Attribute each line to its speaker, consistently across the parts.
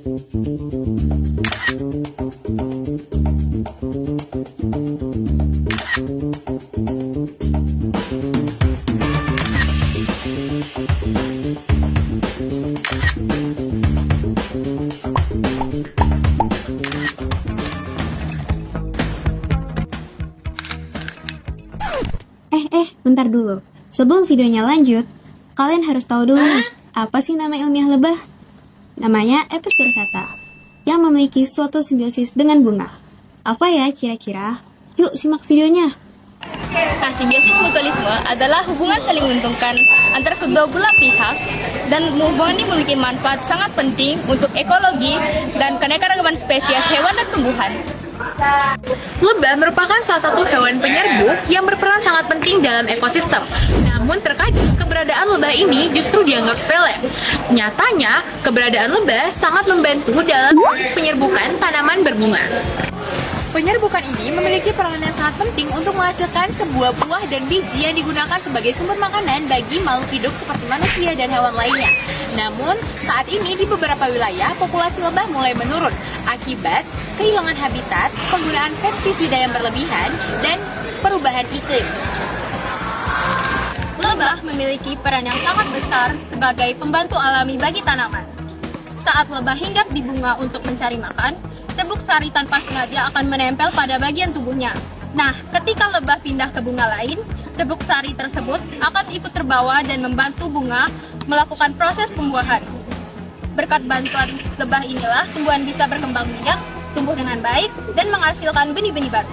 Speaker 1: Bentar dulu. Sebelum videonya lanjut, kalian harus tahu dulu nih, apa sih nama ilmiah lebah? Namanya Apis dorsata, yang memiliki suatu simbiosis dengan bunga. Apa ya kira-kira? Yuk simak videonya.
Speaker 2: Nah, simbiosis mutualisme adalah hubungan saling menguntungkan antara kedua belah pihak, dan hubungan ini memiliki manfaat sangat penting untuk ekologi dan keanekaragaman spesies hewan dan tumbuhan.
Speaker 3: Lebah merupakan salah satu hewan penyerbu yang berperan sangat penting dalam ekosistem. Namun terkadang keberadaan lebah ini justru dianggap sepele. Nyatanya, keberadaan lebah sangat membantu dalam proses penyerbukan tanaman berbunga. Penyerbukan ini memiliki peranan yang sangat penting untuk menghasilkan sebuah buah dan biji yang digunakan sebagai sumber makanan bagi makhluk hidup seperti manusia dan hewan lainnya. Namun, saat ini di beberapa wilayah, populasi lebah mulai menurun akibat kehilangan habitat, penggunaan pestisida yang berlebihan, dan perubahan iklim.
Speaker 2: Lebah memiliki peran yang sangat besar sebagai pembantu alami bagi tanaman. Saat lebah hinggap di bunga untuk mencari makan, serbuk sari tanpa sengaja akan menempel pada bagian tubuhnya. Nah, ketika lebah pindah ke bunga lain, serbuk sari tersebut akan ikut terbawa dan membantu bunga melakukan proses pembuahan. Berkat bantuan lebah inilah, tumbuhan bisa berkembang biak, tumbuh dengan baik, dan menghasilkan benih-benih baru.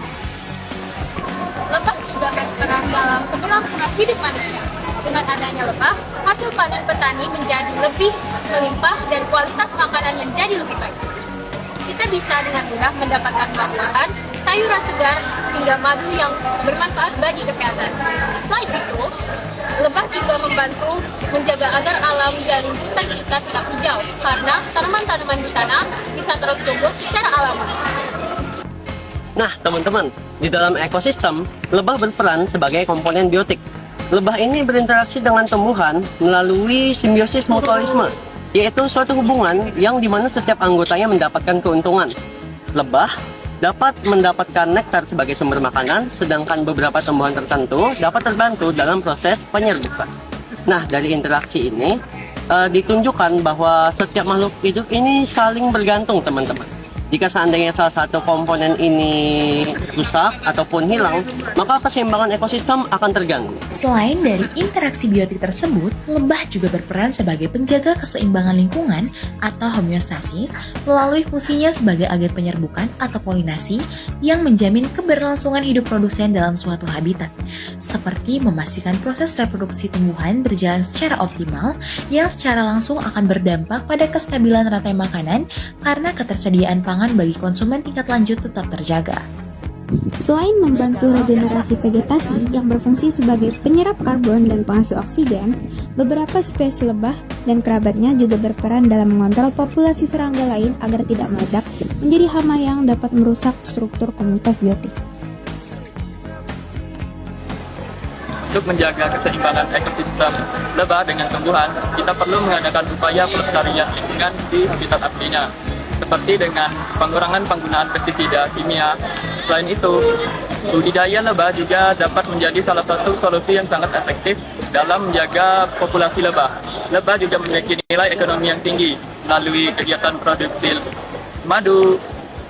Speaker 2: Lebah juga berperan dalam keberlangsungan hidup manusia. Dengan adanya lebah, hasil panen petani menjadi lebih melimpah dan kualitas makanan menjadi lebih baik. Kita bisa dengan mudah mendapatkan buah-buahan, sayuran segar, hingga madu yang bermanfaat bagi kesehatan. Selain itu, lebah juga membantu menjaga agar alam dan hutan kita tetap hijau, karena tanaman-tanaman di sana bisa terus tumbuh secara alami.
Speaker 4: Nah, teman-teman, di dalam ekosistem, lebah berperan sebagai komponen biotik. Lebah ini berinteraksi dengan tumbuhan melalui simbiosis mutualisme, yaitu suatu hubungan yang dimana setiap anggotanya mendapatkan keuntungan. Lebah dapat mendapatkan nektar sebagai sumber makanan, sedangkan beberapa tumbuhan tertentu dapat terbantu dalam proses penyerbukan. Nah, dari interaksi ini ditunjukkan bahwa setiap makhluk hidup ini saling bergantung, teman-teman. Jika seandainya salah satu komponen ini rusak ataupun hilang, maka keseimbangan ekosistem akan terganggu.
Speaker 3: Selain dari interaksi biotik tersebut, lebah juga berperan sebagai penjaga keseimbangan lingkungan atau homeostasis melalui fungsinya sebagai agen penyerbukan atau polinasi yang menjamin keberlangsungan hidup produsen dalam suatu habitat, seperti memastikan proses reproduksi tumbuhan berjalan secara optimal yang secara langsung akan berdampak pada kestabilan rantai makanan karena ketersediaan pangan bagi konsumen tingkat lanjut tetap terjaga.
Speaker 1: Selain membantu regenerasi vegetasi yang berfungsi sebagai penyerap karbon dan penghasil oksigen, beberapa spesies lebah dan kerabatnya juga berperan dalam mengontrol populasi serangga lain agar tidak meledak menjadi hama yang dapat merusak struktur komunitas biotik.
Speaker 5: Untuk menjaga keseimbangan ekosistem lebah dengan tumbuhan, kita perlu mengadakan upaya pelestarian lingkungan di habitat aslinya, seperti dengan pengurangan penggunaan pestisida kimia. Selain itu, budidaya lebah juga dapat menjadi salah satu solusi yang sangat efektif dalam menjaga populasi lebah. Lebah juga memiliki nilai ekonomi yang tinggi melalui kegiatan produksi madu,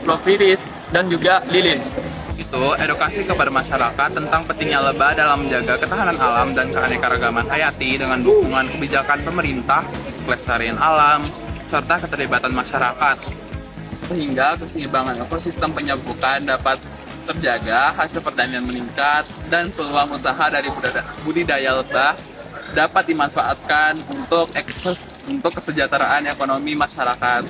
Speaker 5: propolis, dan juga lilin.
Speaker 6: Itu edukasi kepada masyarakat tentang pentingnya lebah dalam menjaga ketahanan alam dan keanekaragaman hayati dengan dukungan kebijakan pemerintah, kelestarian alam, serta keterlibatan masyarakat.
Speaker 5: Sehingga keseimbangan ekosistem penyerbukan dapat terjaga, hasil pertanian meningkat, dan peluang usaha dari budidaya lebah dapat dimanfaatkan untuk kesejahteraan ekonomi masyarakat.